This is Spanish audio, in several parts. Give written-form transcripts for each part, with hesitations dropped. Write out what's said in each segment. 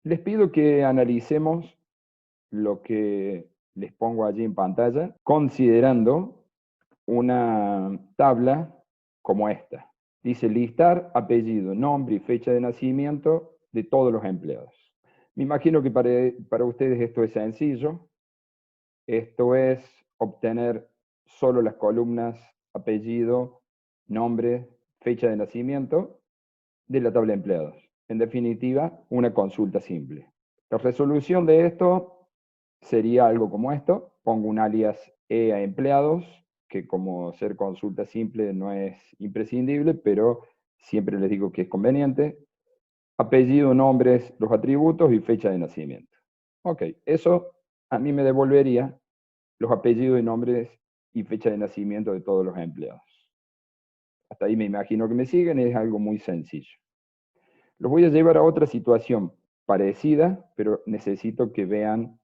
Les pido que analicemos lo que les pongo allí en pantalla, considerando una tabla como esta. Dice listar apellido, nombre y fecha de nacimiento de todos los empleados. Me imagino que para ustedes esto es sencillo. Esto es obtener solo las columnas apellido, nombre, fecha de nacimiento de la tabla de empleados. En definitiva, una consulta simple. La resolución de esto sería algo como esto. Pongo un alias E a empleados, que como ser consulta simple no es imprescindible, pero siempre les digo que es conveniente. Apellido, nombres, los atributos y fecha de nacimiento. Ok, eso a mí me devolvería los apellidos y nombres y fecha de nacimiento de todos los empleados. Hasta ahí me imagino que me siguen, es algo muy sencillo. Los voy a llevar a otra situación parecida, pero necesito que vean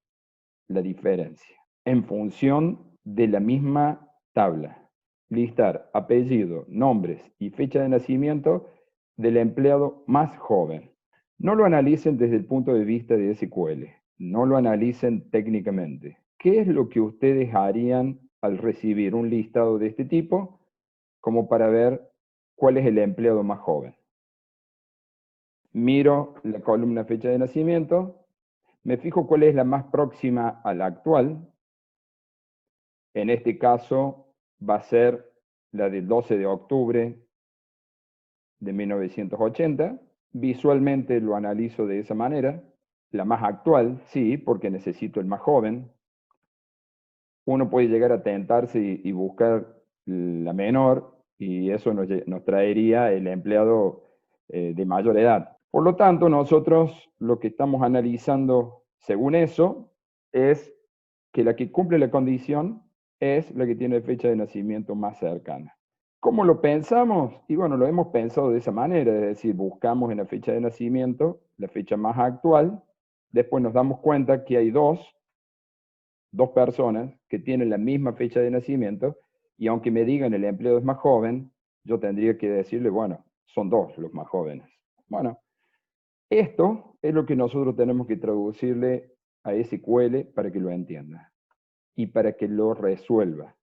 la diferencia. En función de la misma tabla, listar apellido, nombres y fecha de nacimiento del empleado más joven. No lo analicen desde el punto de vista de SQL, no lo analicen técnicamente. ¿Qué es lo que ustedes harían al recibir un listado de este tipo como para ver cuál es el empleado más joven? Miro la columna fecha de nacimiento, me fijo cuál es la más próxima a la actual. En este caso va a ser la del 12 de octubre de 1980. Visualmente lo analizo de esa manera. La más actual, sí, porque necesito el más joven. Uno puede llegar a tentarse y buscar la menor, y eso nos traería el empleado de mayor edad. Por lo tanto, nosotros lo que estamos analizando según eso es que la que cumple la condición es la que tiene fecha de nacimiento más cercana. ¿Cómo lo pensamos? Y bueno, lo hemos pensado de esa manera, es decir, buscamos en la fecha de nacimiento la fecha más actual, después nos damos cuenta que hay dos personas que tienen la misma fecha de nacimiento, y aunque me digan el empleado es más joven, yo tendría que decirle, bueno, son dos los más jóvenes. Bueno, esto es lo que nosotros tenemos que traducirle a SQL para que lo entienda y para que lo resuelva.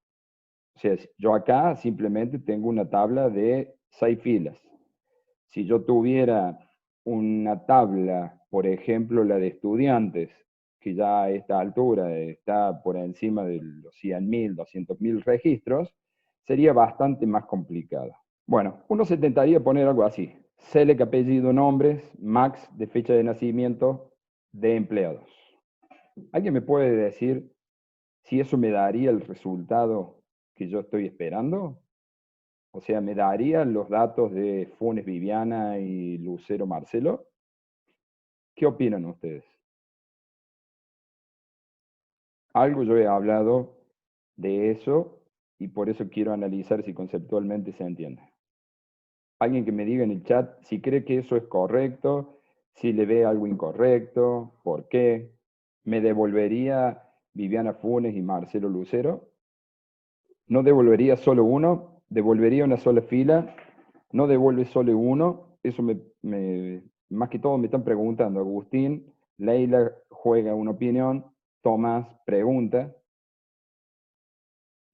O sea, yo acá simplemente tengo una tabla de 6 filas. Si yo tuviera una tabla, por ejemplo, la de estudiantes, que ya a esta altura está por encima de los 100.000, 200.000 registros, sería bastante más complicado. Bueno, uno se tentaría poner algo así. Select apellido, nombres, max de fecha de nacimiento de empleados. ¿Alguien me puede decir si eso me daría el resultado que yo estoy esperando? O sea, ¿me daría los datos de Funes Viviana y Lucero Marcelo? ¿Qué opinan ustedes? Algo yo he hablado de eso y por eso quiero analizar si conceptualmente se entiende. Alguien que me diga en el chat si cree que eso es correcto, si le ve algo incorrecto, por qué. ¿Me devolvería Viviana Funes y Marcelo Lucero? ¿No devolvería solo uno? ¿Devolvería una sola fila? ¿No devuelve solo uno? Eso más que todo me están preguntando. Agustín, Leila juega una opinión, Tomás pregunta.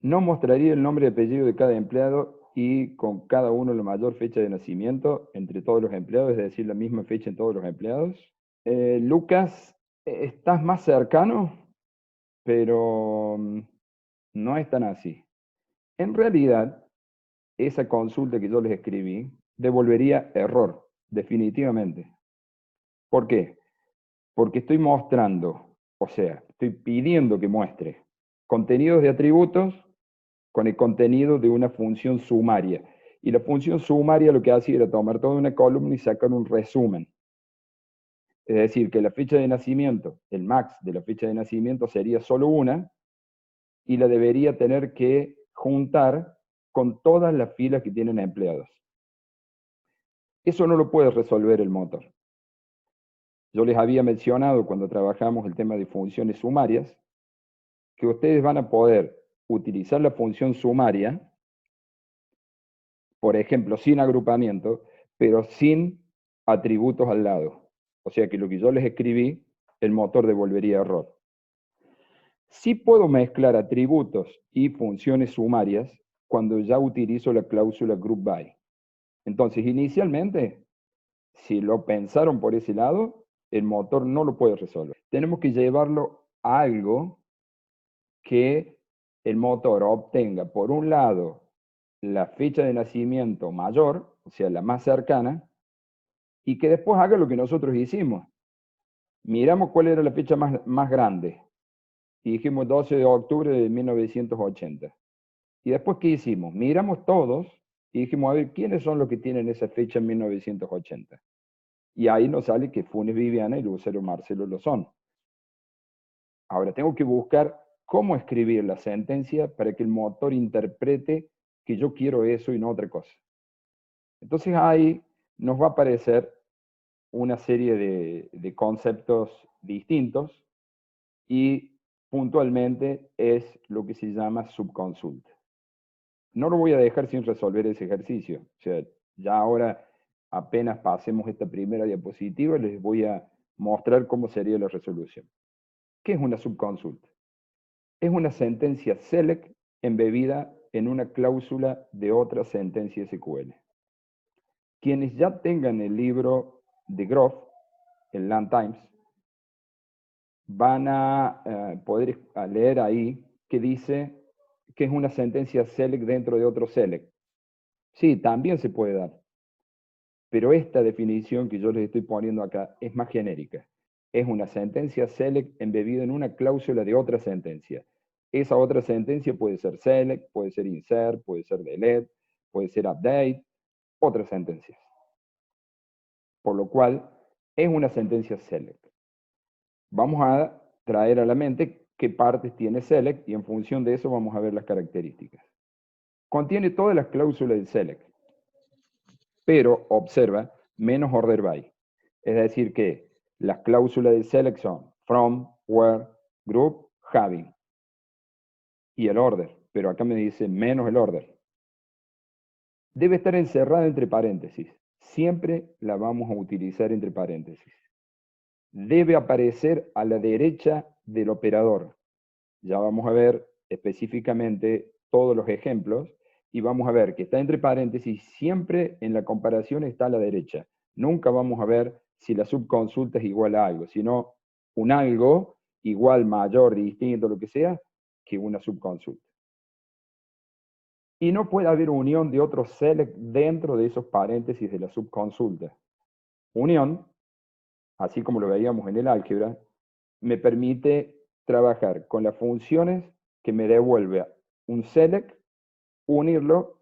¿No mostraría el nombre y apellido de cada empleado y con cada uno la mayor fecha de nacimiento entre todos los empleados, es decir, la misma fecha en todos los empleados? Lucas, estás más cercano, pero no es tan así. En realidad, esa consulta que yo les escribí devolvería error, definitivamente. ¿Por qué? Porque estoy mostrando, o sea, estoy pidiendo que muestre contenidos de atributos con el contenido de una función sumaria. Y la función sumaria lo que hacía era tomar toda una columna y sacar un resumen. Es decir, que la fecha de nacimiento, el max de la fecha de nacimiento sería solo una, y la debería tener que juntar con todas las filas que tienen empleados. Eso no lo puede resolver el motor. Yo les había mencionado cuando trabajamos el tema de funciones sumarias, que ustedes van a poder utilizar la función sumaria, por ejemplo, sin agrupamiento, pero sin atributos al lado. O sea que lo que yo les escribí, el motor devolvería error. Sí puedo mezclar atributos y funciones sumarias cuando ya utilizo la cláusula group by. Entonces, inicialmente, si lo pensaron por ese lado, el motor no lo puede resolver. Tenemos que llevarlo a algo que el motor obtenga, por un lado, la fecha de nacimiento mayor, o sea, la más cercana, y que después haga lo que nosotros hicimos. Miramos cuál era la fecha más grande, y dijimos 12 de octubre de 1980. Y después, ¿qué hicimos? Miramos todos y dijimos, a ver, ¿quiénes son los que tienen esa fecha en 1980? Y ahí nos sale que Funes Viviana y Lucero Marcelo lo son. Ahora, tengo que buscar cómo escribir la sentencia para que el motor interprete que yo quiero eso y no otra cosa. Entonces ahí nos va a aparecer una serie de conceptos distintos y puntualmente es lo que se llama subconsulta. No lo voy a dejar sin resolver ese ejercicio. O sea, ya ahora apenas pasemos esta primera diapositiva, les voy a mostrar cómo sería la resolución. ¿Qué es una subconsulta? Es una sentencia select embebida en una cláusula de otra sentencia SQL. Quienes ya tengan el libro de Groff, el Land Times, van a poder leer ahí que dice que es una sentencia select dentro de otro select. Sí, también se puede dar. Pero esta definición que yo les estoy poniendo acá es más genérica. Es una sentencia select embebida en una cláusula de otra sentencia. Esa otra sentencia puede ser select, puede ser insert, puede ser delete, puede ser update, otras sentencias. Por lo cual, es una sentencia select. Vamos a traer a la mente qué partes tiene select y en función de eso vamos a ver las características. Contiene todas las cláusulas del select, pero observa menos order by. Es decir que las cláusulas del select son from, where, group, having y el order, pero acá me dice menos el order. Debe estar encerrada entre paréntesis. Siempre la vamos a utilizar entre paréntesis. Debe aparecer a la derecha del operador. Ya vamos a ver específicamente todos los ejemplos y vamos a ver que está entre paréntesis, siempre en la comparación está a la derecha. Nunca vamos a ver si la subconsulta es igual a algo, sino un algo igual, mayor, distinto, lo que sea, que una subconsulta. Y no puede haber unión de otro select dentro de esos paréntesis de la subconsulta. Unión, así como lo veíamos en el álgebra, me permite trabajar con las funciones que me devuelve un select, unirlo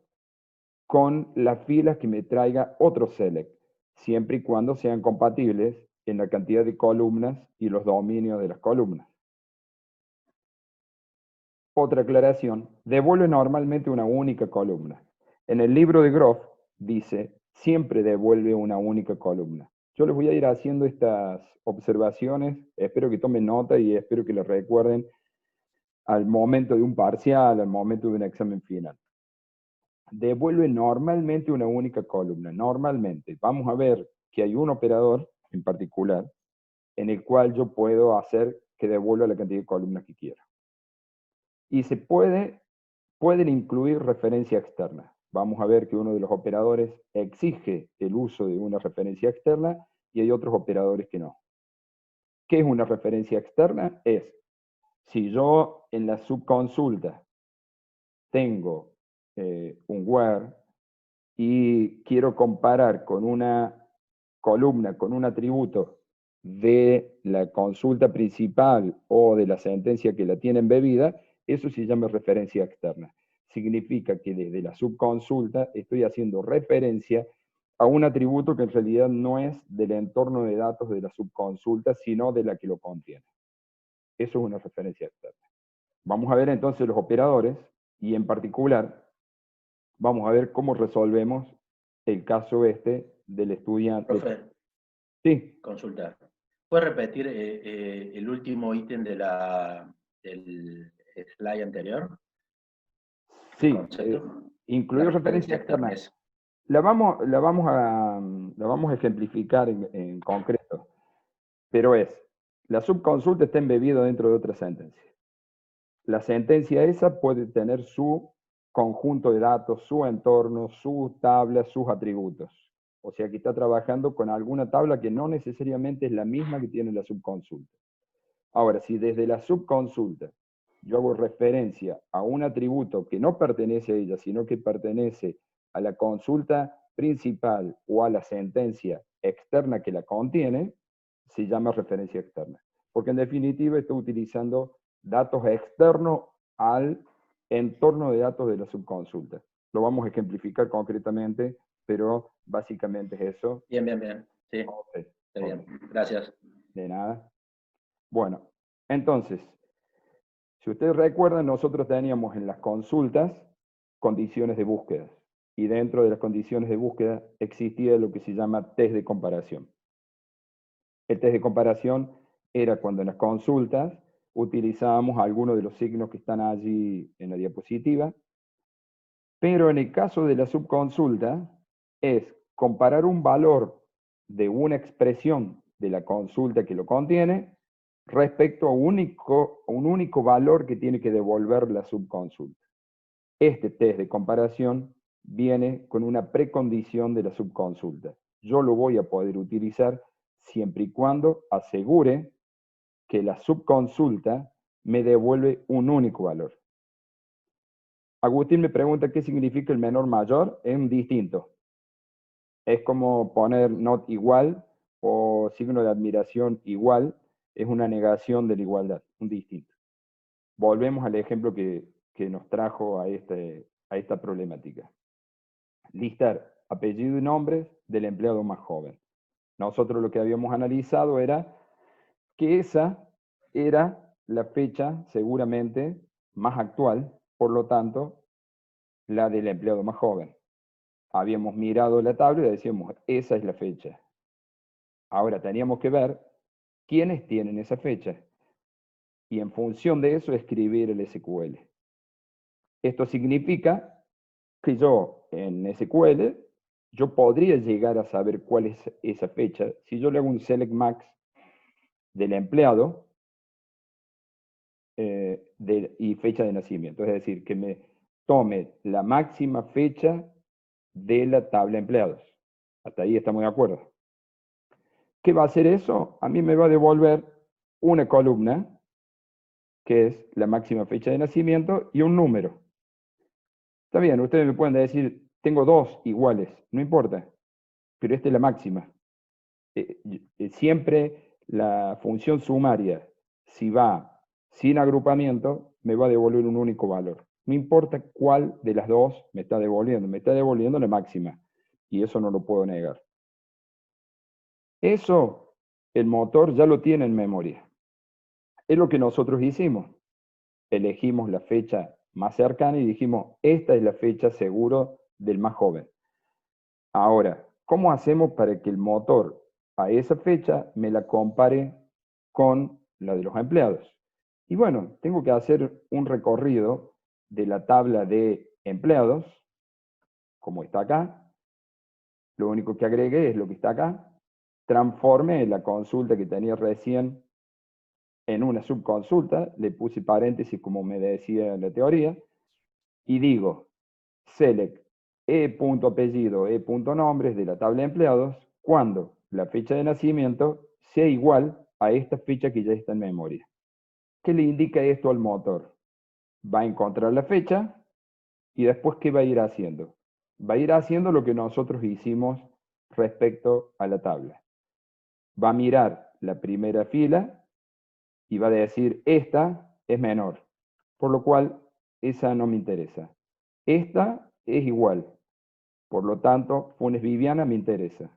con las filas que me traiga otro select, siempre y cuando sean compatibles en la cantidad de columnas y los dominios de las columnas. Otra aclaración, devuelve normalmente una única columna. En el libro de Groff dice, siempre devuelve una única columna. Yo les voy a ir haciendo estas observaciones, espero que tomen nota y espero que les recuerden al momento de un parcial, al momento de un examen final. Devuelve normalmente una única columna, normalmente. Vamos a ver que hay un operador en particular en el cual yo puedo hacer que devuelva la cantidad de columnas que quiera. Y pueden incluir referencia externa. Vamos a ver que uno de los operadores exige el uso de una referencia externa y hay otros operadores que no. ¿Qué es una referencia externa? Es, si yo en la subconsulta tengo un where y quiero comparar con una columna, con un atributo de la consulta principal o de la sentencia que la tiene embebida, eso se llama referencia externa. Significa que desde la subconsulta estoy haciendo referencia a un atributo que en realidad no es del entorno de datos de la subconsulta, sino de la que lo contiene. Eso es una referencia externa. Vamos a ver entonces los operadores y en particular vamos a ver cómo resolvemos el caso este del estudiante. Profe, sí. Consulta. ¿Puedes repetir el último ítem del slide anterior? Sí, incluir referencia externa. La vamos a ejemplificar en concreto. pero la subconsulta está embebida dentro de otra sentencia. La sentencia esa puede tener su conjunto de datos, su entorno, su tabla, sus atributos. O sea que está trabajando con alguna tabla que no necesariamente es la misma que tiene la subconsulta. Ahora, si desde la subconsulta yo hago referencia a un atributo que no pertenece a ella, sino que pertenece a la consulta principal o a la sentencia externa que la contiene, se llama referencia externa. Porque en definitiva estoy utilizando datos externos al entorno de datos de la subconsulta. Lo vamos a ejemplificar concretamente, pero básicamente es eso. Bien, bien, bien. Sí, Okay. está bien. Gracias. De nada. Bueno, entonces, si ustedes recuerdan, nosotros teníamos en las consultas condiciones de búsqueda. Y dentro de las condiciones de búsqueda existía lo que se llama test de comparación. El test de comparación era cuando en las consultas utilizábamos algunos de los signos que están allí en la diapositiva, pero en el caso de la subconsulta es comparar un valor de una expresión de la consulta que lo contiene respecto a un único valor que tiene que devolver la subconsulta. Este test de comparación viene con una precondición de la subconsulta. Yo lo voy a poder utilizar siempre y cuando asegure que la subconsulta me devuelve un único valor. Agustín me pregunta qué significa el menor mayor. Es un distinto. Es como poner not igual o signo de admiración igual. Es una negación de la igualdad, un distinto. Volvemos al ejemplo que nos trajo a esta problemática. Listar apellido y nombres del empleado más joven. Nosotros lo que habíamos analizado era que esa era la fecha seguramente más actual, por lo tanto, la del empleado más joven. Habíamos mirado la tabla y decíamos, esa es la fecha. Ahora teníamos que ver quiénes tienen esa fecha y en función de eso escribir el SQL. Esto significa que yo en SQL, yo podría llegar a saber cuál es esa fecha si yo le hago un select max del empleado y fecha de nacimiento. Es decir, que me tome la máxima fecha de la tabla empleados. Hasta ahí estamos de acuerdo. ¿Qué va a hacer eso? A mí me va a devolver una columna, que es la máxima fecha de nacimiento, y un número. Está bien, ustedes me pueden decir, tengo dos iguales, no importa, pero esta es la máxima. Siempre la función sumaria, si va sin agrupamiento, me va a devolver un único valor. No importa cuál de las dos me está devolviendo la máxima. Y eso no lo puedo negar. Eso el motor ya lo tiene en memoria. Es lo que nosotros hicimos. Elegimos la fecha más cercana y dijimos, esta es la fecha seguro del más joven. Ahora, ¿cómo hacemos para que el motor a esa fecha me la compare con la de los empleados? Y bueno, tengo que hacer un recorrido de la tabla de empleados, como está acá. Lo único que agregué es lo que está acá. Transformé la consulta que tenía recién en una subconsulta, le puse paréntesis como me decía la teoría, y digo, select e.apellido, e.nombres de la tabla de empleados, cuando la fecha de nacimiento sea igual a esta fecha que ya está en memoria. ¿Qué le indica esto al motor? Va a encontrar la fecha y después, ¿qué va a ir haciendo? Va a ir haciendo lo que nosotros hicimos respecto a la tabla. Va a mirar la primera fila y va a decir, esta es menor, por lo cual esa no me interesa. Esta es igual, por lo tanto, Funes Viviana me interesa.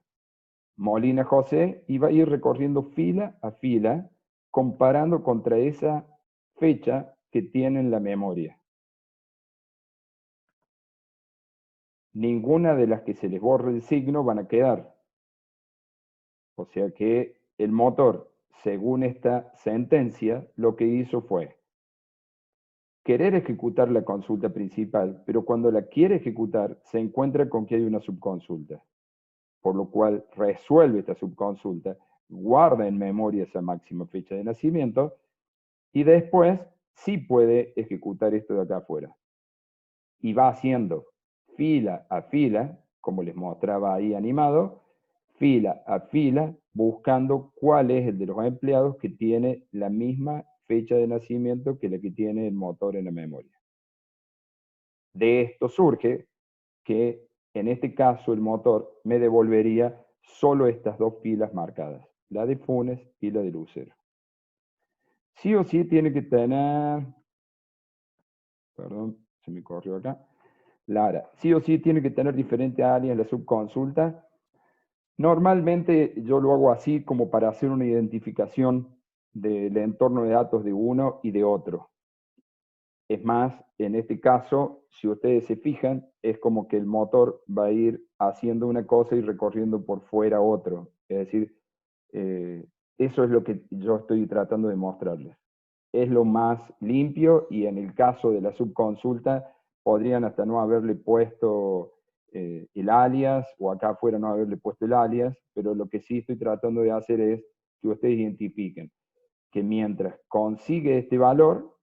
Molina José, y va a ir recorriendo fila a fila, comparando contra esa fecha que tiene en la memoria. Ninguna de las que se les borre el signo van a quedar. O sea que el motor, según esta sentencia, lo que hizo fue querer ejecutar la consulta principal, pero cuando la quiere ejecutar, se encuentra con que hay una subconsulta, por lo cual resuelve esta subconsulta guarda en memoria esa máxima fecha de nacimiento y después sí puede ejecutar esto de acá afuera. Y va haciendo fila a fila, como les mostraba ahí animado, fila a fila, buscando cuál es el de los empleados que tiene la misma fecha de nacimiento que la que tiene el motor en la memoria. De esto surge que en este caso el motor me devolvería solo estas dos filas marcadas, la de Funes y la de Lucero. Sí o sí tiene que tener, perdón, se me corrió acá, Lara, sí o sí tiene que tener diferente alias en la subconsulta. Normalmente yo lo hago así como para hacer una identificación del entorno de datos de uno y de otro. Es más, en este caso, si ustedes se fijan, es como que el motor va a ir haciendo una cosa y recorriendo por fuera otro. Es decir, eso es lo que yo estoy tratando de mostrarles. Es lo más limpio y en el caso de la subconsulta podrían hasta no haberle puesto el alias o acá afuera no haberle puesto el alias, pero lo que sí estoy tratando de hacer es que ustedes identifiquen que mientras consigue este valor,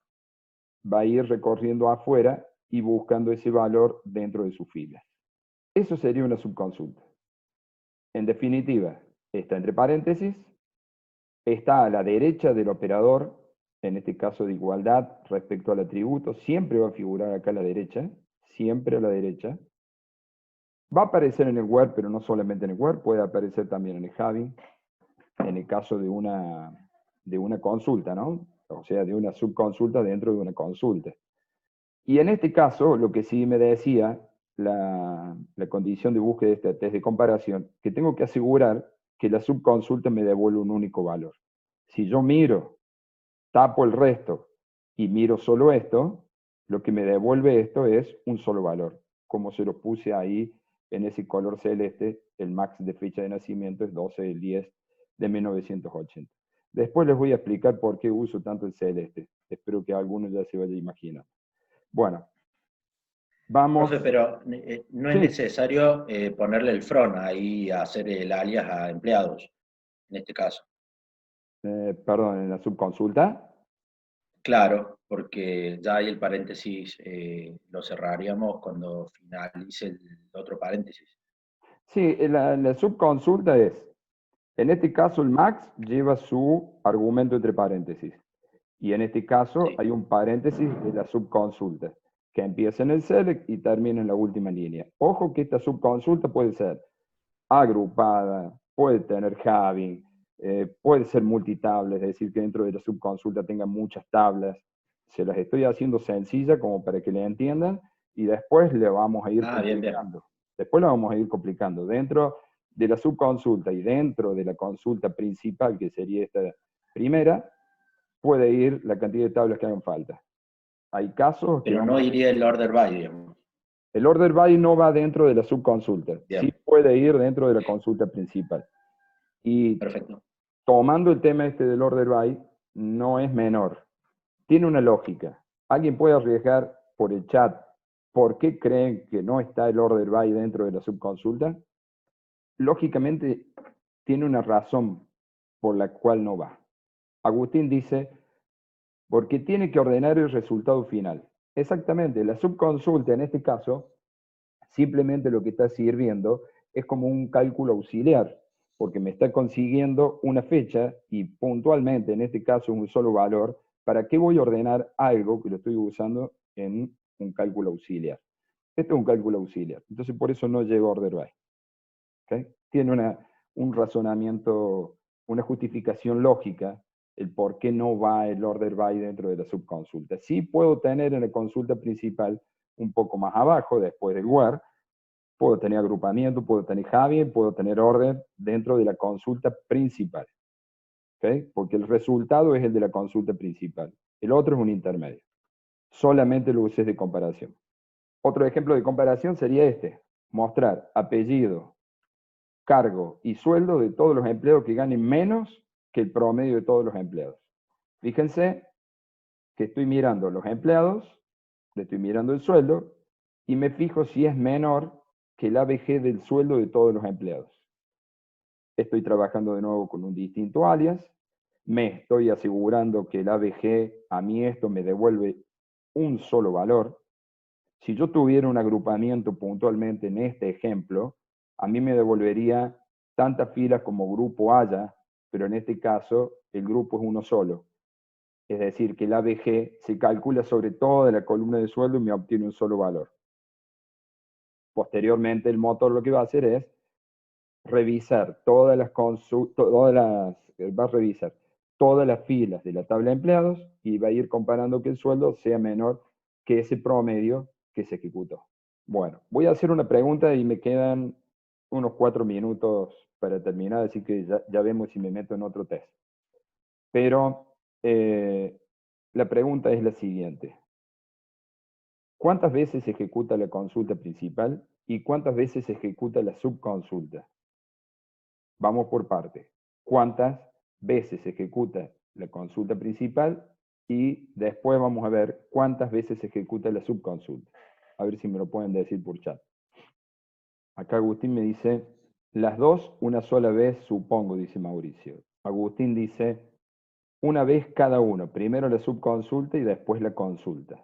va a ir recorriendo afuera y buscando ese valor dentro de sus filas. Eso sería una subconsulta. En definitiva, está entre paréntesis, está a la derecha del operador, en este caso de igualdad respecto al atributo, siempre va a figurar acá a la derecha, siempre a la derecha. Va a aparecer en el Word, pero no solamente en el Word, puede aparecer también en el Javi, en el caso de una consulta, ¿no? O sea, de una subconsulta dentro de una consulta. Y en este caso, lo que sí me decía la condición de búsqueda de este test de comparación, que tengo que asegurar que la subconsulta me devuelve un único valor. Si yo miro, tapo el resto y miro solo esto, lo que me devuelve esto es un solo valor. Como se lo puse ahí en ese color celeste, el max de fecha de nacimiento es 12 del 10 de 1980. Después les voy a explicar por qué uso tanto el celeste. Espero que alguno ya se vaya a imaginar. Bueno, vamos. Profe, pero no es Sí, necesario ponerle el front ahí a hacer el alias a empleados, en este caso. perdón, en la subconsulta. Claro, porque ya hay el paréntesis, lo cerraríamos cuando finalice el otro paréntesis. Sí, la subconsulta es, en este caso el max lleva su argumento entre paréntesis. Y en este caso Sí. hay un paréntesis de la subconsulta, que empieza en el select y termina en la última línea. Ojo que esta subconsulta puede ser agrupada, puede tener having, puede ser multitable, es decir, que dentro de la subconsulta tenga muchas tablas. Se las estoy haciendo sencilla como para que le entiendan y después le vamos a ir Ah, bien, bien. complicando. Después la vamos a ir complicando. Dentro de la subconsulta y dentro de la consulta principal, que sería esta primera, puede ir la cantidad de tablas que hagan falta. Hay casos que Pero vamos no a ver. iría el order by, digamos. El order by no va dentro de la subconsulta, sí Bien, puede ir dentro de la consulta principal. Y perfecto. tomando el tema este del order by, no es menor. Tiene una lógica. ¿Alguien puede arriesgar por el chat por qué creen que no está el order by dentro de la subconsulta? Lógicamente, tiene una razón por la cual no va. Agustín dice, porque tiene que ordenar el resultado final. Exactamente, la subconsulta en este caso, simplemente lo que está sirviendo es como un cálculo auxiliar, porque me está consiguiendo una fecha y puntualmente, en este caso, un solo valor. ¿Para qué voy a ordenar algo que lo estoy usando en un cálculo auxiliar? Esto es un cálculo auxiliar, entonces por eso no llega a order by. ¿Okay? Tiene un razonamiento, una justificación lógica, el por qué no va el order by dentro de la subconsulta. Sí puedo tener en la consulta principal un poco más abajo, después del where, puedo tener agrupamiento, puedo tener Javier, puedo tener orden dentro de la consulta principal. ¿Okay? Porque el resultado es el de la consulta principal. El otro es un intermedio. Solamente lo usé de comparación. Otro ejemplo de comparación sería este. Mostrar apellido, cargo y sueldo de todos los empleados que ganen menos que el promedio de todos los empleados. Fíjense que estoy mirando los empleados, le estoy mirando el sueldo y me fijo si es menor que el ABG del sueldo de todos los empleados. estoy trabajando de nuevo con un distinto alias, me estoy asegurando que el ABG a mí esto me devuelve un solo valor. Si yo tuviera un agrupamiento puntualmente en este ejemplo, a mí me devolvería tantas filas como grupo haya, pero en este caso el grupo es uno solo. Es decir, que el ABG se calcula sobre toda la columna de sueldo y me obtiene un solo valor. Posteriormente, el motor lo que va a hacer es revisar va a revisar todas las filas de la tabla de empleados y va a ir comparando que el sueldo sea menor que ese promedio que se ejecutó. Bueno, voy a hacer una pregunta y me quedan unos 4 minutos para terminar, así que ya vemos si me meto en otro test. Pero la pregunta es la siguiente. ¿Cuántas veces se ejecuta la consulta principal y cuántas veces se ejecuta la subconsulta? Vamos por parte. ¿Cuántas veces se ejecuta la consulta principal? Y después vamos a ver cuántas veces se ejecuta la subconsulta. A ver si me lo pueden decir por chat. Acá Agustín me dice, las dos una sola vez, supongo, dice Mauricio. Agustín dice, una vez cada uno. Primero la subconsulta y después la consulta.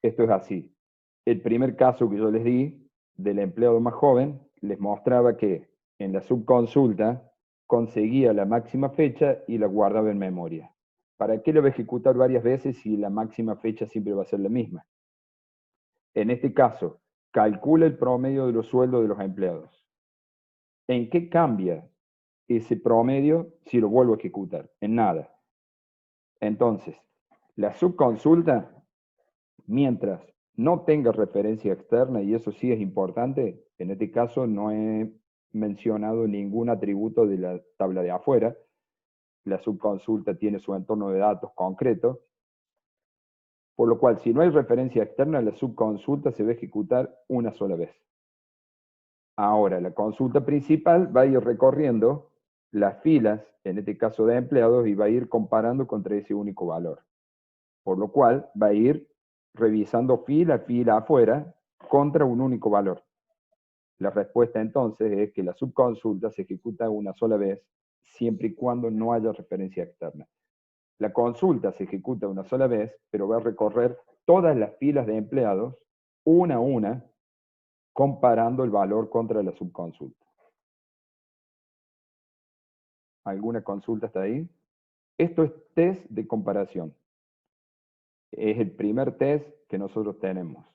Esto es así. El primer caso que yo les di del empleado más joven, les mostraba que en la subconsulta conseguía la máxima fecha y la guardaba en memoria. ¿Para qué lo va a ejecutar varias veces si la máxima fecha siempre va a ser la misma? En este caso, calcula el promedio de los sueldos de los empleados. ¿En qué cambia ese promedio si lo vuelvo a ejecutar? En nada. Entonces, la subconsulta, mientras no tenga referencia externa, y eso sí es importante, en este caso no he mencionado ningún atributo de la tabla de afuera, la subconsulta tiene su entorno de datos concreto, por lo cual si no hay referencia externa, la subconsulta se va a ejecutar una sola vez. Ahora, la consulta principal va a ir recorriendo las filas, en este caso de empleados, y va a ir comparando contra ese único valor. Por lo cual va a ir revisando fila a fila afuera contra un único valor. La respuesta entonces es que la subconsulta se ejecuta una sola vez siempre y cuando no haya referencia externa. La consulta se ejecuta una sola vez, pero va a recorrer todas las filas de empleados una a una, comparando el valor contra la subconsulta. ¿Alguna consulta hasta ahí? Esto es test de comparación. Es el primer test que nosotros tenemos.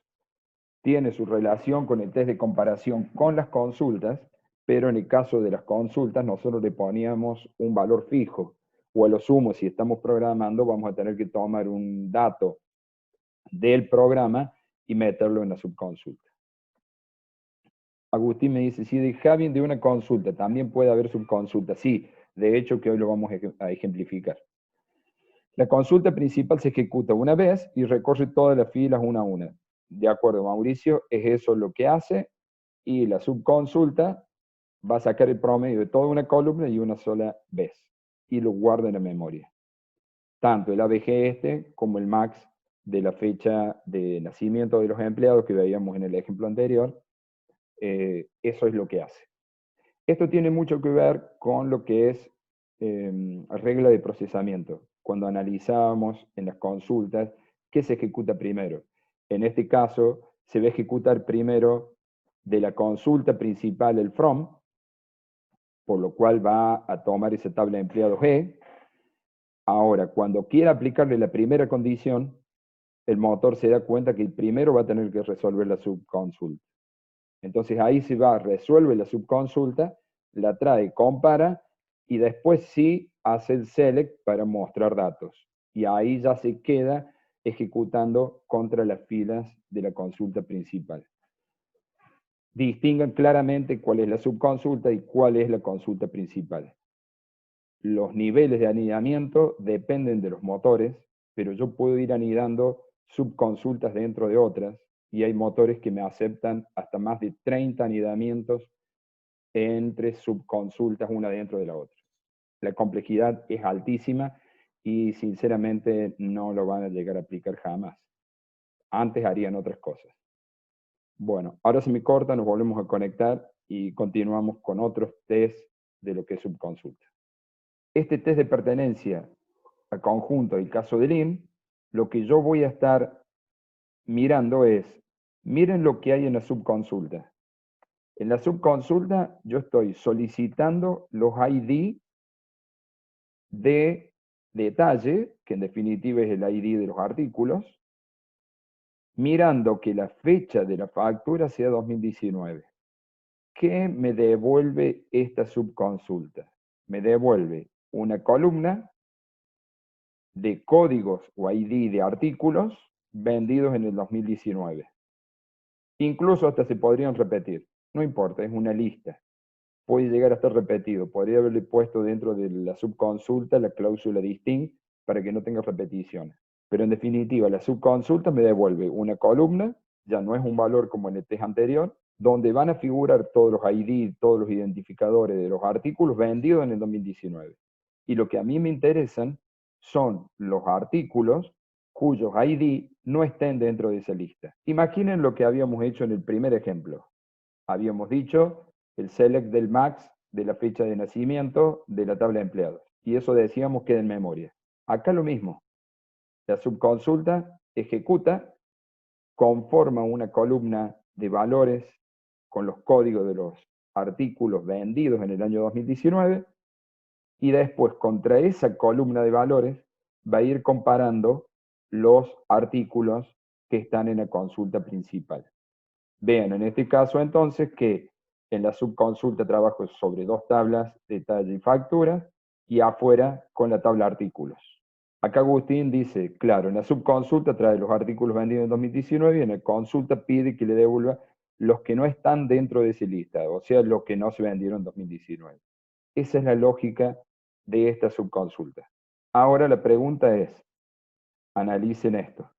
Tiene su relación con el test de comparación con las consultas, pero en el caso de las consultas nosotros le poníamos un valor fijo, o a lo sumo, si estamos programando, vamos a tener que tomar un dato del programa y meterlo en la subconsulta. Agustín me dice, si dejaban de una consulta, también puede haber subconsulta. Sí, de hecho que hoy lo vamos a ejemplificar. La consulta principal se ejecuta una vez y recorre todas las filas una a una. De acuerdo, Mauricio, es eso lo que hace, y la subconsulta va a sacar el promedio de toda una columna y una sola vez, y lo guarda en la memoria. Tanto el ABG este como el MAX de la fecha de nacimiento de los empleados que veíamos en el ejemplo anterior, eso es lo que hace. Esto tiene mucho que ver con lo que es regla de procesamiento. Cuando analizábamos en las consultas, ¿qué se ejecuta primero? En este caso, se va a ejecutar primero de la consulta principal el from, por lo cual va a tomar esa tabla de empleados E. Ahora, cuando quiera aplicarle la primera condición, el motor se da cuenta que el primero va a tener que resolver la subconsulta. Entonces ahí se va, resuelve la subconsulta, la trae, compara, y después sí hace el select para mostrar datos. Y ahí ya se queda ejecutando contra las filas de la consulta principal. Distingan claramente cuál es la subconsulta y cuál es la consulta principal. Los niveles de anidamiento dependen de los motores, pero yo puedo ir anidando subconsultas dentro de otras, y hay motores que me aceptan hasta más de 30 anidamientos entre subconsultas una dentro de la otra. La complejidad es altísima y sinceramente no lo van a llegar a aplicar jamás. Antes harían otras cosas. Bueno, ahora se me corta, nos volvemos a conectar y continuamos con otros test de lo que es subconsulta. Este test de pertenencia a conjunto, el caso del IN, lo que yo voy a estar mirando es, miren lo que hay en la subconsulta. En la subconsulta yo estoy solicitando los ID de detalle, que en definitiva es el ID de los artículos, mirando que la fecha de la factura sea 2019. ¿Qué me devuelve esta subconsulta? Me devuelve una columna de códigos o ID de artículos vendidos en el 2019. Incluso hasta se podrían repetir. No importa, es una lista. Puede llegar a estar repetido. Podría haberle puesto dentro de la subconsulta la cláusula distinct para que no tenga repeticiones. Pero en definitiva, la subconsulta me devuelve una columna, ya no es un valor como en el test anterior, donde van a figurar todos los ID, todos los identificadores de los artículos vendidos en el 2019. Y lo que a mí me interesan son los artículos cuyos ID no estén dentro de esa lista. Imaginen lo que habíamos hecho en el primer ejemplo. Habíamos dicho el select del max de la fecha de nacimiento de la tabla de empleados. Y eso decíamos queda en memoria. Acá lo mismo. La subconsulta ejecuta, conforma una columna de valores con los códigos de los artículos vendidos en el año 2019 y después contra esa columna de valores va a ir comparando los artículos que están en la consulta principal. Vean, en este caso entonces que en la subconsulta trabajo sobre dos tablas, detalle y factura, y afuera con la tabla artículos. Acá Agustín dice, claro, en la subconsulta trae los artículos vendidos en 2019 y en la consulta pide que le devuelva los que no están dentro de esa lista, o sea, los que no se vendieron en 2019. Esa es la lógica de esta subconsulta. Ahora la pregunta es, analicen esto.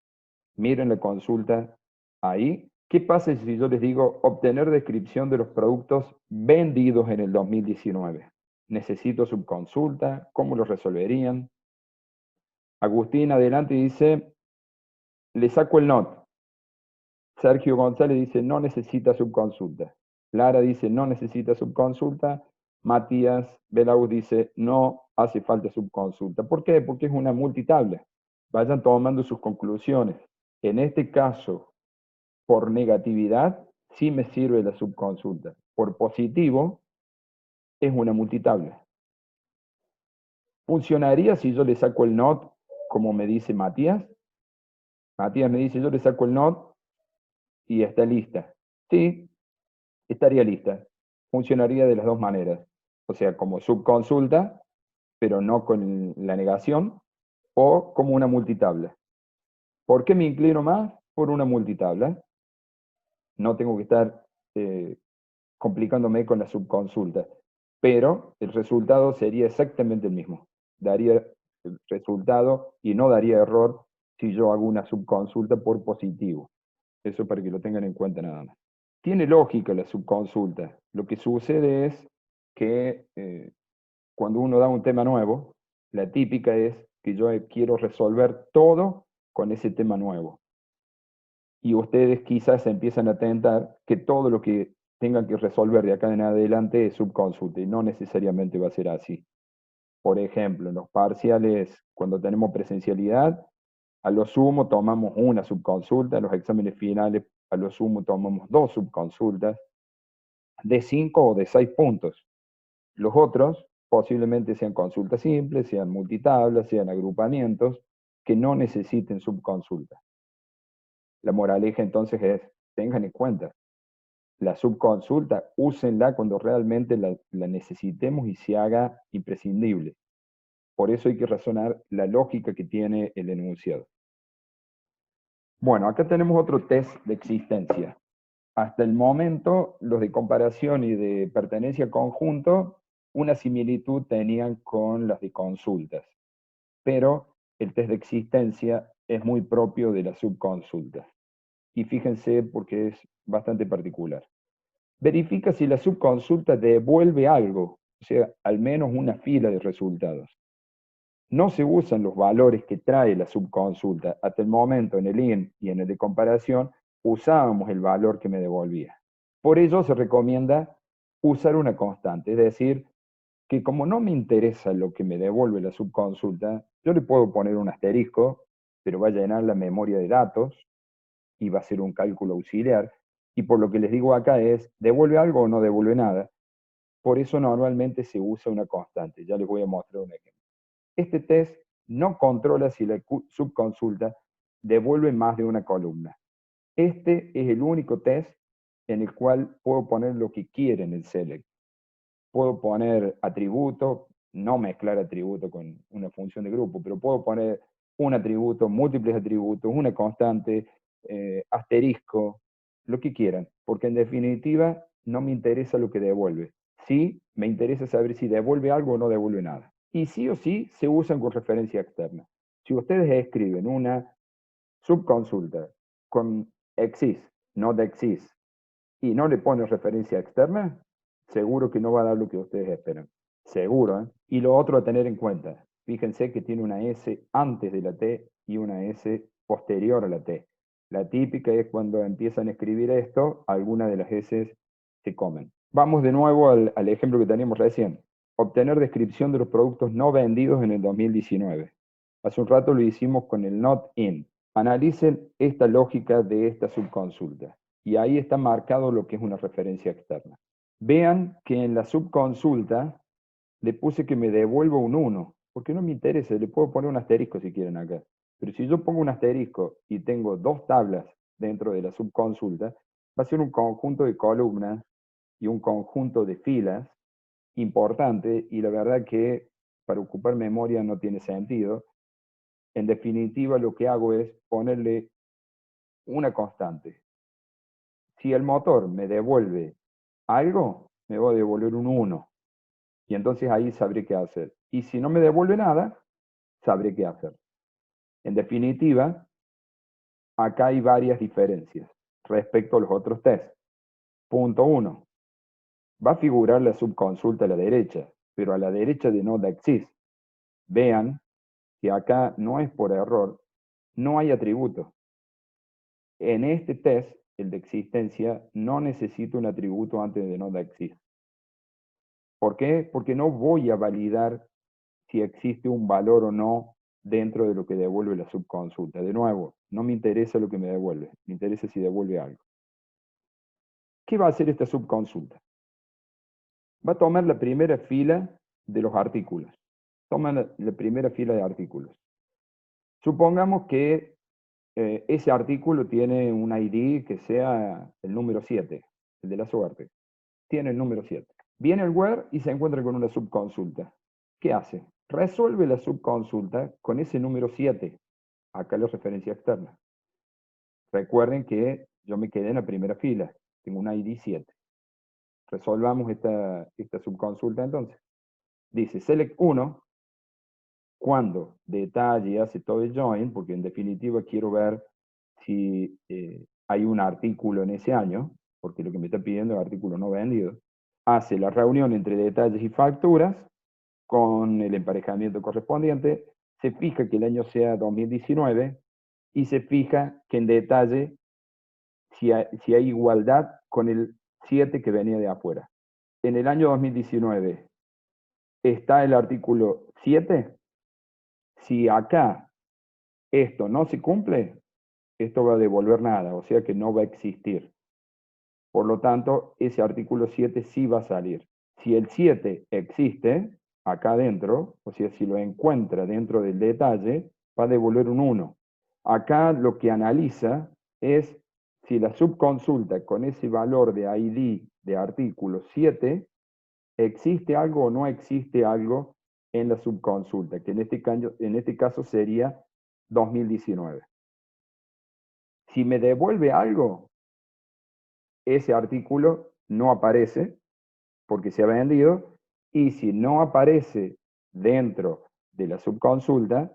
Miren la consulta ahí. ¿Qué pasa si yo les digo obtener descripción de los productos vendidos en el 2019? ¿Necesito subconsulta? ¿Cómo lo resolverían? Agustín adelante dice, le saco el NOT. Sergio González dice, no necesita subconsulta. Lara dice, no necesita subconsulta. Matías Belaúz dice, no hace falta subconsulta. ¿Por qué? Porque es una multitable. Vayan tomando sus conclusiones. En este caso, por negatividad, sí me sirve la subconsulta. Por positivo, es una multitable. ¿Funcionaría si yo le saco el NOT, como me dice Matías? Matías me dice, yo le saco el NOT y está lista. Sí, estaría lista. Funcionaría de las dos maneras. O sea, como subconsulta, pero no con la negación, o como una multitable. ¿Por qué me inclino más? Por una multitable. No tengo que estar complicándome con la subconsulta, pero el resultado sería exactamente el mismo. Daría el resultado y no daría error si yo hago una subconsulta por positivo. Eso para que lo tengan en cuenta nada más. Tiene lógica la subconsulta. Lo que sucede es que cuando uno da un tema nuevo, la típica es que yo quiero resolver todo con ese tema nuevo. Y ustedes quizás empiezan a tentar que todo lo que tengan que resolver de acá en adelante es subconsulta, y no necesariamente va a ser así. Por ejemplo, en los parciales, cuando tenemos presencialidad, a lo sumo tomamos una subconsulta, en los exámenes finales, a lo sumo tomamos dos subconsultas, de 5 o de 6 puntos. Los otros posiblemente sean consultas simples, sean multitablas, sean agrupamientos, que no necesiten subconsulta. La moraleja entonces es, tengan en cuenta, la subconsulta, úsenla cuando realmente la necesitemos y se haga imprescindible. Por eso hay que razonar la lógica que tiene el enunciado. Bueno, acá tenemos otro test de existencia. Hasta el momento, los de comparación y de pertenencia a conjunto, una similitud tenían con las de consultas. Pero el test de existencia es muy propio de las subconsultas. Y fíjense porque es bastante particular. Verifica si la subconsulta devuelve algo, o sea, al menos una fila de resultados. No se usan los valores que trae la subconsulta. Hasta el momento en el IN y en el de comparación usábamos el valor que me devolvía. Por ello se recomienda usar una constante, es decir, que como no me interesa lo que me devuelve la subconsulta, yo le puedo poner un asterisco, pero va a llenar la memoria de datos y va a ser un cálculo auxiliar. Y por lo que les digo acá es, ¿devuelve algo o no devuelve nada? Por eso normalmente se usa una constante. Ya les voy a mostrar un ejemplo. Este test no controla si la subconsulta devuelve más de una columna. Este es el único test en el cual puedo poner lo que quiera en el select. Puedo poner atributo, no mezclar atributo con una función de grupo, pero puedo poner un atributo, múltiples atributos, una constante, asterisco, lo que quieran, porque en definitiva no me interesa lo que devuelve. Sí, me interesa saber si devuelve algo o no devuelve nada. Y sí o sí se usan con referencia externa. Si ustedes escriben una subconsulta con exist, not exist, y no le ponen referencia externa, seguro que no va a dar lo que ustedes esperan. Seguro, ¿eh? Y lo otro a tener en cuenta, fíjense que tiene una S antes de la T y una S posterior a la T. La típica es cuando empiezan a escribir esto, algunas de las S se comen. Vamos de nuevo al ejemplo que teníamos recién. Obtener descripción de los productos no vendidos en el 2019. Hace un rato lo hicimos con el not in. Analicen esta lógica de esta subconsulta. Y ahí está marcado lo que es una referencia externa. Vean que en la subconsulta le puse que me devuelva un 1, porque no me interesa, le puedo poner un asterisco si quieren acá. Pero si yo pongo un asterisco y tengo dos tablas dentro de la subconsulta, va a ser un conjunto de columnas y un conjunto de filas importante, y la verdad que para ocupar memoria no tiene sentido. En definitiva, lo que hago es ponerle una constante. Si el motor me devuelve algo, me va a devolver un 1. Y entonces ahí sabré qué hacer. Y si no me devuelve nada, sabré qué hacer. En definitiva, acá hay varias diferencias respecto a los otros tests. Punto 1. Va a figurar la subconsulta a la derecha, pero a la derecha de Not Exist. Vean que acá no es por error, no hay atributo. En este test, el de existencia, no necesito un atributo antes de Not Exist. ¿Por qué? Porque no voy a validar si existe un valor o no dentro de lo que devuelve la subconsulta. De nuevo, no me interesa lo que me devuelve, me interesa si devuelve algo. ¿Qué va a hacer esta subconsulta? Va a tomar la primera fila de los artículos. Toma la primera fila de artículos. Supongamos que ese artículo tiene un ID que sea el número 7, el de la suerte. Tiene el número 7. Viene el where y se encuentra con una subconsulta. ¿Qué hace? Resuelve la subconsulta con ese número 7. Acá la referencia externa. Recuerden que yo me quedé en la primera fila. Tengo un ID 7. Resolvamos esta subconsulta entonces. Dice select 1 cuando detalle hace todo el join, porque en definitiva quiero ver si hay un artículo en ese año, porque lo que me está pidiendo es artículo no vendido. Hace la reunión entre detalles y facturas con el emparejamiento correspondiente, se fija que el año sea 2019 y se fija que en detalle si hay igualdad con el 7 que venía de afuera. En el año 2019 está el artículo 7. Si acá esto no se cumple, esto va a devolver nada, o sea que no va a existir. Por lo tanto, ese artículo 7 sí va a salir. Si el 7 existe acá adentro, o sea, si lo encuentra dentro del detalle, va a devolver un 1. Acá lo que analiza es si la subconsulta con ese valor de ID de artículo 7, existe algo o no existe algo en la subconsulta, que en este caso sería 2019. Si me devuelve algo, ese artículo no aparece porque se ha vendido, y si no aparece dentro de la subconsulta,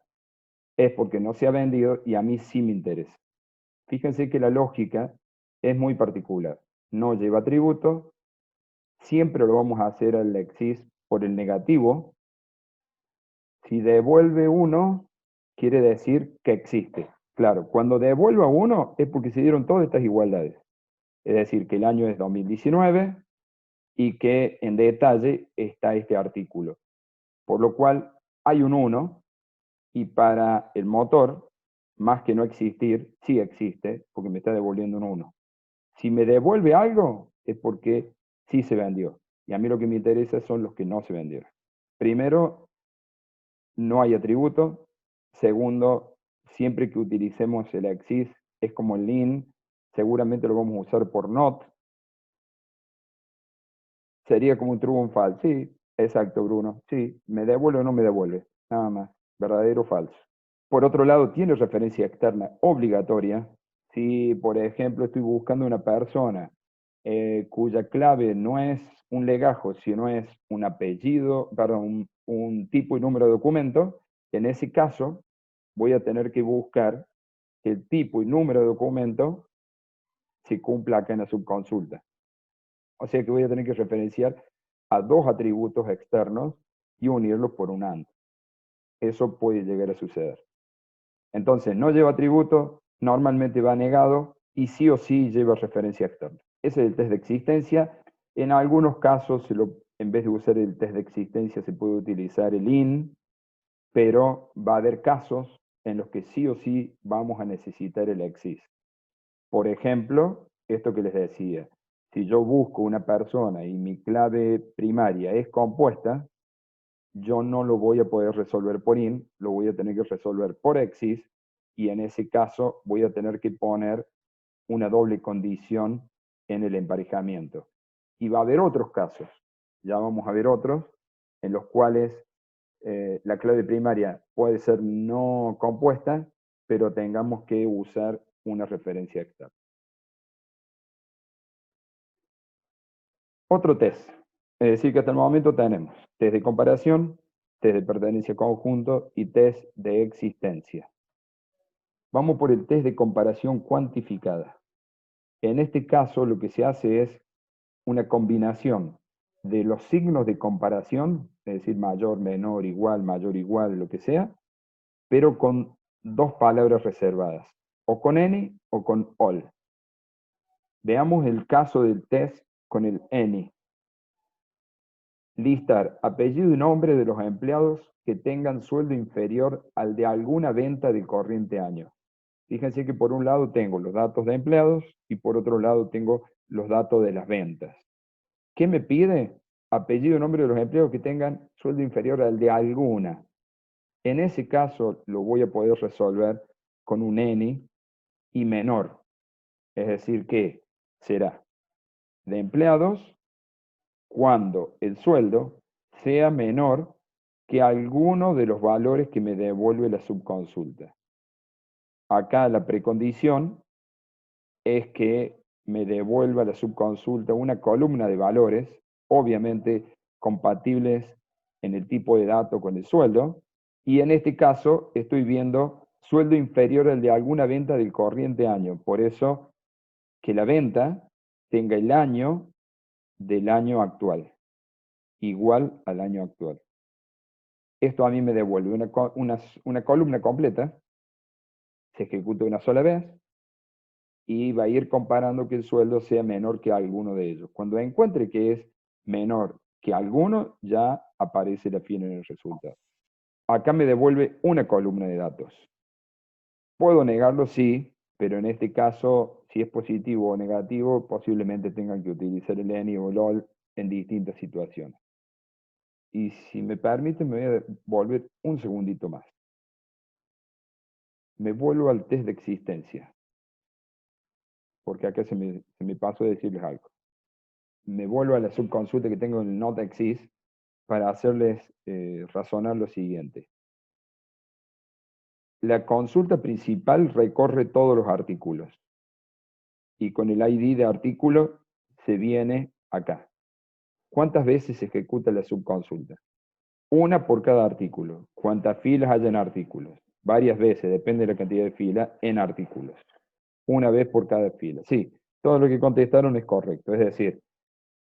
es porque no se ha vendido y a mí sí me interesa. Fíjense que la lógica es muy particular. No lleva atributo, siempre lo vamos a hacer al exist por el negativo. Si devuelve 1, quiere decir que existe. Claro, cuando devuelva 1 es porque se dieron todas estas igualdades. Es decir, que el año es 2019, y que en detalle está este artículo. Por lo cual hay un 1 y para el motor, más que no existir, sí existe porque me está devolviendo un 1. Si me devuelve algo es porque sí se vendió. Y a mí lo que me interesa son los que no se vendieron. Primero, no hay atributo. Segundo, siempre que utilicemos el exist es como el in, seguramente lo vamos a usar por not. Sería como un true o un false. Sí, exacto, Bruno. Sí, me devuelve o no me devuelve. Nada más. Verdadero o falso. Por otro lado, tiene referencia externa obligatoria. Si, por ejemplo, estoy buscando una persona cuya clave no es un legajo, sino es un apellido, perdón, un tipo y número de documento, en ese caso voy a tener que buscar que el tipo y número de documento se cumpla acá en la subconsulta. O sea que voy a tener que referenciar a dos atributos externos y unirlos por un AND. Eso puede llegar a suceder. Entonces, no lleva atributo, normalmente va negado y sí o sí lleva referencia externa. Ese es el test de existencia. En algunos casos, en vez de usar el test de existencia, se puede utilizar el IN, pero va a haber casos en los que sí o sí vamos a necesitar el exist. Por ejemplo, esto que les decía, si yo busco una persona y mi clave primaria es compuesta, yo no lo voy a poder resolver por IN, lo voy a tener que resolver por exist, y en ese caso voy a tener que poner una doble condición en el emparejamiento. Y va a haber otros casos, ya vamos a ver otros, en los cuales la clave primaria puede ser no compuesta, pero tengamos que usar una referencia externa. Otro test, es decir que hasta el momento tenemos test de comparación, test de pertenencia a conjunto y test de existencia. Vamos por el test de comparación cuantificada. En este caso lo que se hace es una combinación de los signos de comparación, es decir, mayor, menor, igual, lo que sea, pero con dos palabras reservadas, o con any o con all. Veamos el caso del test con el any. Listar apellido y nombre de los empleados que tengan sueldo inferior al de alguna venta del corriente año. Fíjense que por un lado tengo los datos de empleados y por otro lado tengo los datos de las ventas. ¿Qué me pide? Apellido y nombre de los empleados que tengan sueldo inferior al de alguna. En ese caso lo voy a poder resolver con un any y menor. Es decir, que será de empleados cuando el sueldo sea menor que alguno de los valores que me devuelve la subconsulta. Acá la precondición es que me devuelva la subconsulta una columna de valores, obviamente compatibles en el tipo de dato con el sueldo, y en este caso estoy viendo sueldo inferior al de alguna venta del corriente año. Por eso que la venta tenga el año del año actual, igual al año actual. Esto a mí me devuelve una columna completa, se ejecuta una sola vez, y va a ir comparando que el sueldo sea menor que alguno de ellos. Cuando encuentre que es menor que alguno, ya aparece la fin en el resultado. Acá me devuelve una columna de datos. Puedo negarlo, sí, pero en este caso, si es positivo o negativo, posiblemente tengan que utilizar el any o el all en distintas situaciones. Y si me permite, me voy a volver un segundito más. Me vuelvo al test de existencia, porque acá se me pasó a decirles algo. Me vuelvo a la subconsulta que tengo en el not exist para hacerles razonar lo siguiente. La consulta principal recorre todos los artículos y con el ID de artículo se viene acá. ¿Cuántas veces se ejecuta la subconsulta? Una por cada artículo. ¿Cuántas filas hay en artículos? Varias veces, depende de la cantidad de filas, en artículos. Una vez por cada fila. Sí, todo lo que contestaron es correcto. Es decir,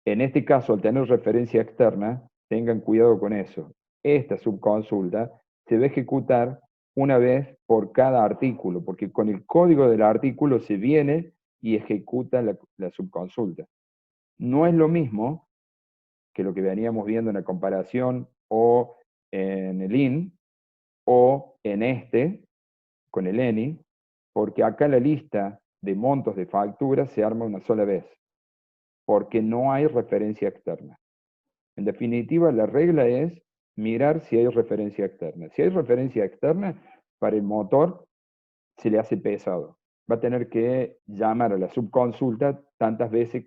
en este caso, al tener referencia externa, tengan cuidado con eso. Esta subconsulta se va a ejecutar una vez por cada artículo, porque con el código del artículo se viene y ejecuta la subconsulta. No es lo mismo que lo que veníamos viendo en la comparación o en el IN, o en este, con el ENI, porque acá la lista de montos de factura se arma una sola vez, porque no hay referencia externa. En definitiva, la regla es mirar si hay referencia externa. Si hay referencia externa, para el motor se le hace pesado. Va a tener que llamar a la subconsulta tantas veces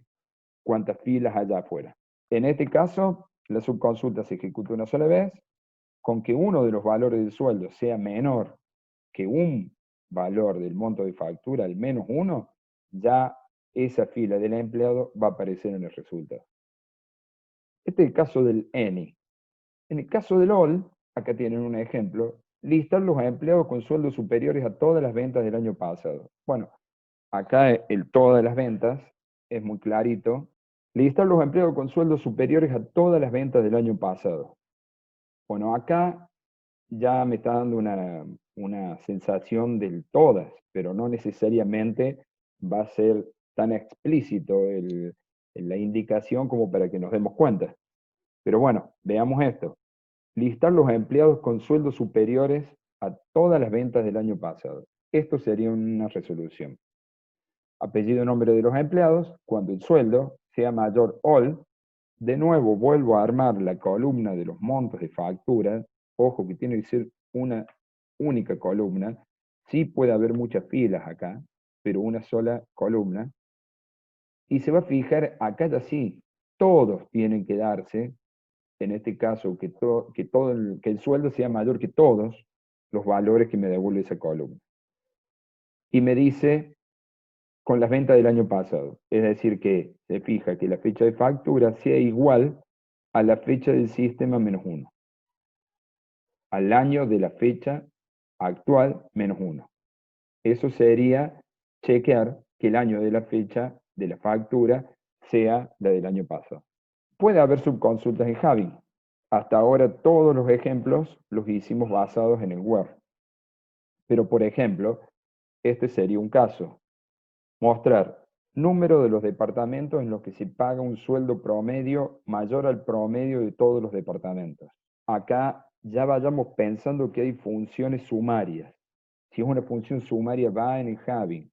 cuantas filas haya afuera. En este caso, la subconsulta se ejecuta una sola vez, con que uno de los valores del sueldo sea menor que un valor del monto de factura, al menos uno, ya esa fila del empleado va a aparecer en el resultado. Este es el caso del ENI. En el caso del OL, acá tienen un ejemplo, listar los empleados con sueldos superiores a todas las ventas del año pasado. Bueno, acá el todas las ventas es muy clarito. Listar los empleados con sueldos superiores a todas las ventas del año pasado. Bueno, acá ya me está dando una sensación del todas, pero no necesariamente va a ser tan explícito la indicación como para que nos demos cuenta. Pero bueno, veamos esto. Listar los empleados con sueldos superiores a todas las ventas del año pasado. Esto sería una resolución. Apellido y nombre de los empleados, cuando el sueldo sea mayor all, de nuevo vuelvo a armar la columna de los montos de factura. Ojo que tiene que ser una única columna. Sí puede haber muchas filas acá, pero una sola columna. Y se va a fijar, acá ya sí, todos tienen que darse, en este caso, que el sueldo sea mayor que todos los valores que me devuelve esa columna. Y me dice con las ventas del año pasado. Es decir, que se fija que la fecha de factura sea igual a la fecha del sistema menos 1. Al año de la fecha actual menos 1. Eso sería chequear que el año de la fecha de la factura sea la del año pasado. Puede haber subconsultas en Javi. Hasta ahora todos los ejemplos los hicimos basados en el Word. Pero por ejemplo, este sería un caso. Mostrar número de los departamentos en los que se paga un sueldo promedio mayor al promedio de todos los departamentos. Acá ya vayamos pensando que hay funciones sumarias. Si es una función sumaria va en el Javi.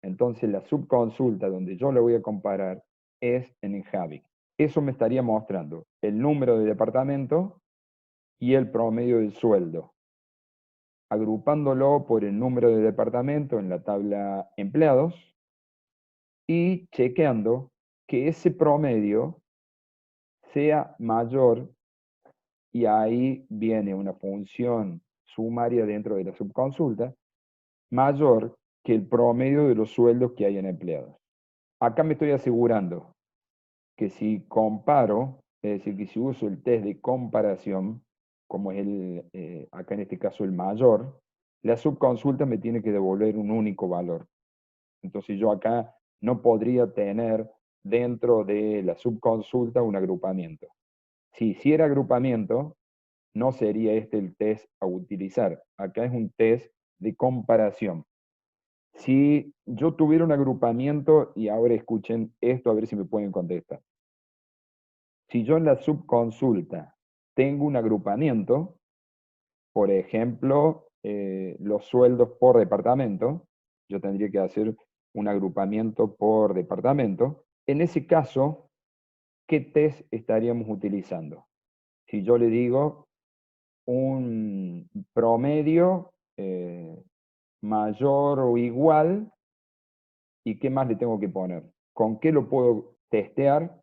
Entonces la subconsulta donde yo la voy a comparar es en el Javi. Eso me estaría mostrando el número de departamentos y el promedio del sueldo, agrupándolo por el número de departamento en la tabla empleados y chequeando que ese promedio sea mayor, y ahí viene una función sumaria dentro de la subconsulta, mayor que el promedio de los sueldos que hay en empleados. Acá me estoy asegurando que si comparo, es decir, que si uso el test de comparación, como es acá en este caso el mayor, la subconsulta me tiene que devolver un único valor. Entonces yo acá no podría tener dentro de la subconsulta un agrupamiento. Si hiciera agrupamiento, no sería este el test a utilizar. Acá es un test de comparación. Si yo tuviera un agrupamiento, y ahora escuchen esto a ver si me pueden contestar. Si yo en la subconsulta tengo un agrupamiento, por ejemplo, los sueldos por departamento, yo tendría que hacer un agrupamiento por departamento. En ese caso, ¿qué test estaríamos utilizando? Si yo le digo un promedio mayor o igual, ¿y qué más le tengo que poner? ¿Con qué lo puedo testear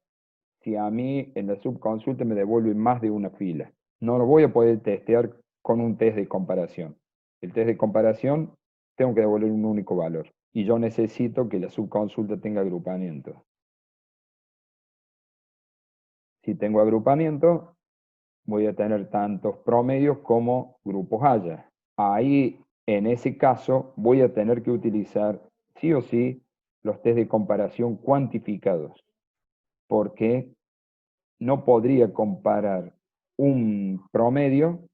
si a mí en la subconsulta me devuelve más de una fila? No lo voy a poder testear con un test de comparación. El test de comparación tengo que devolver un único valor. Y yo necesito que la subconsulta tenga agrupamiento. Si tengo agrupamiento, voy a tener tantos promedios como grupos haya. Ahí, en ese caso, voy a tener que utilizar sí o sí los test de comparación cuantificados, porque no podría comparar un promedio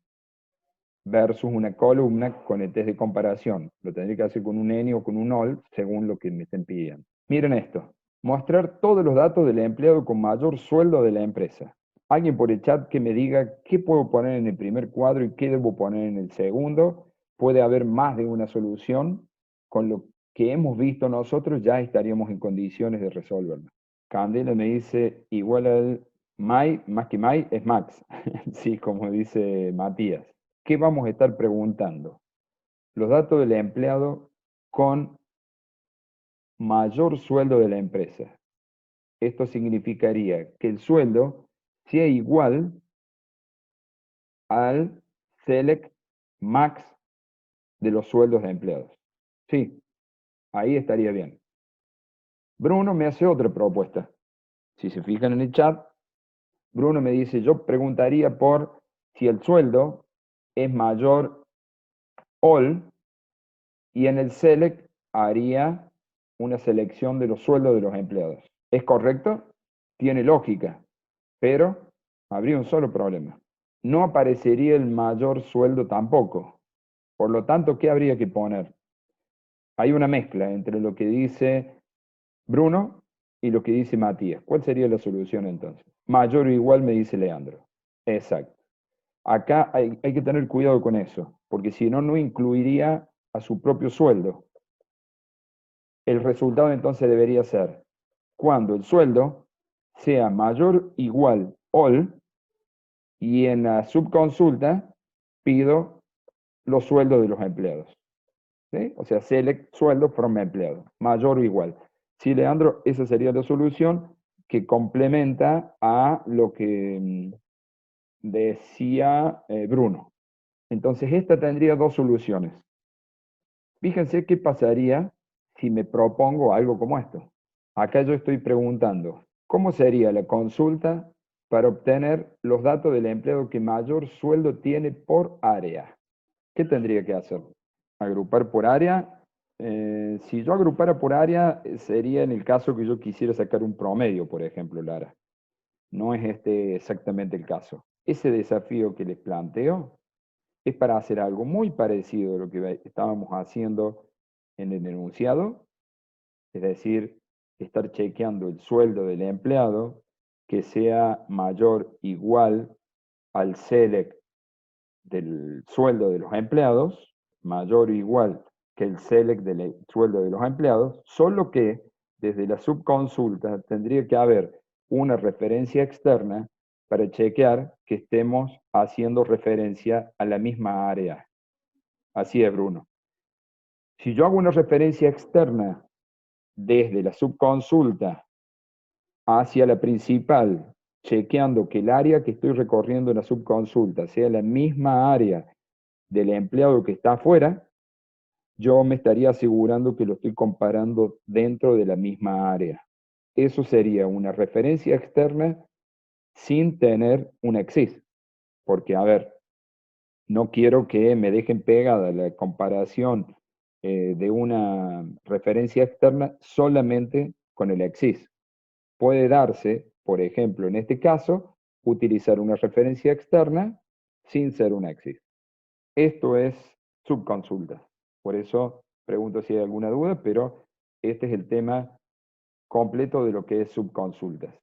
versus una columna con el test de comparación. Lo tendría que hacer con un ENI o con un OL, según lo que me estén pidiendo. Miren esto. Mostrar todos los datos del empleado con mayor sueldo de la empresa. Alguien por el chat que me diga qué puedo poner en el primer cuadro y qué debo poner en el segundo. Puede haber más de una solución. Con lo que hemos visto nosotros ya estaríamos en condiciones de resolverlo. Candela me dice igual al my, más que my es max. Sí, como dice Matías. ¿Qué vamos a estar preguntando? Los datos del empleado con mayor sueldo de la empresa. Esto significaría que el sueldo sea igual al select max de los sueldos de empleados. Sí, ahí estaría bien. Bruno me hace otra propuesta. Si se fijan en el chat, Bruno me dice, yo preguntaría por si el sueldo es mayor all y en el select haría una selección de los sueldos de los empleados. ¿Es correcto? Tiene lógica, pero habría un solo problema. No aparecería el mayor sueldo tampoco. Por lo tanto, ¿qué habría que poner? Hay una mezcla entre lo que dice Bruno y lo que dice Matías. ¿Cuál sería la solución entonces? Mayor o igual me dice Leandro. Exacto. Acá hay que tener cuidado con eso, porque si no, no incluiría a su propio sueldo. El resultado entonces debería ser cuando el sueldo sea mayor, igual, all, y en la subconsulta pido los sueldos de los empleados. ¿Sí? O sea, select sueldo from empleado, mayor o igual. Sí, Leandro, esa sería la solución que complementa a lo que decía Bruno. Entonces, esta tendría dos soluciones. Fíjense qué pasaría si me propongo algo como esto. Acá yo estoy preguntando, ¿cómo sería la consulta para obtener los datos del empleado que mayor sueldo tiene por área? ¿Qué tendría que hacer? Agrupar por área. Si yo agrupara por área, sería en el caso que yo quisiera sacar un promedio, por ejemplo, Lara. No es este exactamente el caso. Ese desafío que les planteo es para hacer algo muy parecido a lo que estábamos haciendo en el enunciado, es decir, estar chequeando el sueldo del empleado que sea mayor, igual al select del sueldo de los empleados, mayor o igual que el select del sueldo de los empleados, solo que desde la subconsulta tendría que haber una referencia externa para chequear que estemos haciendo referencia a la misma área. Así es, Bruno. Si yo hago una referencia externa desde la subconsulta hacia la principal, chequeando que el área que estoy recorriendo en la subconsulta sea la misma área del empleado que está afuera, yo me estaría asegurando que lo estoy comparando dentro de la misma área. Eso sería una referencia externa sin tener un EXIS. Porque, a ver, no quiero que me dejen pegada la comparación de una referencia externa solamente con el EXIS. Puede darse, por ejemplo, en este caso, utilizar una referencia externa sin ser un EXIS. Esto es subconsulta. Por eso pregunto si hay alguna duda, pero este es el tema completo de lo que es subconsultas.